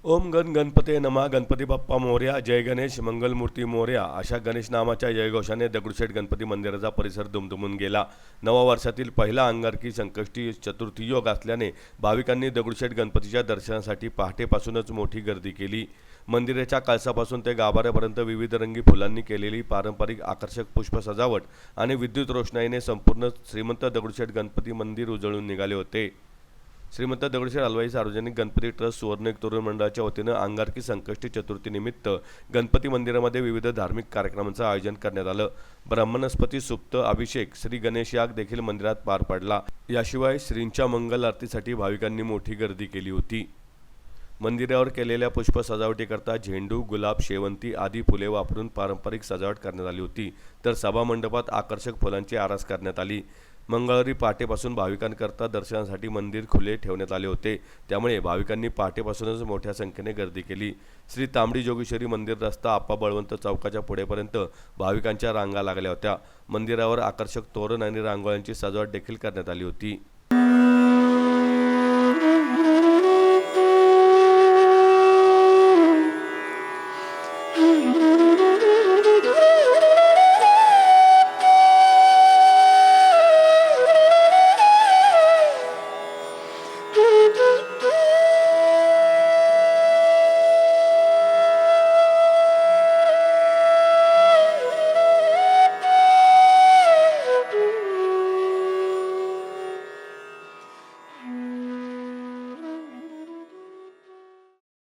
ओम गण गणपते नमा गणपती बाप्पा मोरया जय गणेश मंगलमूर्ती मोरया अशा गणेश नामाच्या जयघोषाने दगडूशेठ गणपती मंदिराचा परिसर दुमदुमून गेला। नवा वर्षातील पहिला अंगारकी संकष्टी चतुर्थी योग असल्याने भाविकांनी दगडूशेठ गणपतीच्या दर्शनासाठी पहाटेपासूनच मोठी गर्दी केली। मंदिराच्या कळसापासून ते गाभाऱ्यापर्यंत विविध रंगी फुलांनी केलेली पारंपरिक आकर्षक पुष्प सजावट आणि विद्युत रोषणाईने संपूर्ण श्रीमंत दगडूशेठ गणपती मंदिर उजळून निघाले होते। श्रीमंत दगडूशेठ हलवाई सार्वजनिक गणपती ट्रस्ट सुवर्णयुग तरुण मंडळाच्या वतीनं अंगारकी संकष्टी चतुर्थीनिमित्त गणपती मंदिरामध्ये विविध धार्मिक कार्यक्रमांचं आयोजन करण्यात आलं। ब्राह्मणस्पती सुप्त अभिषेक श्री गणेश याग देखील मंदिरात पार पडला। याशिवाय श्रींच्या मंगल आरतीसाठी भाविकांनी मोठी गर्दी केली होती। मंदिरावर केलेल्या पुष्प सजावटीकरता झेंडू गुलाब शेवंती आदी फुले वापरून पारंपरिक सजावट करण्यात आली होती, तर सभा मंडपात आकर्षक फुलांची आरास करण्यात आली। मंगळवारी पहाटेपासून भाविकांकरता दर्शनासाठी मंदिर खुले ठेवण्यात आले होते, त्यामुळे भाविकांनी पहाटेपासूनच मोठ्या संख्येने गर्दी केली। श्री तांबडी जोगेश्वरी मंदिर रस्ता आप्पा बळवंत चौकाच्या पुढेपर्यंत भाविकांच्या रांगा लागल्या होत्या। मंदिरावर आकर्षक तोरण आणि रांगोळ्यांची सजावट देखील करण्यात आली होती।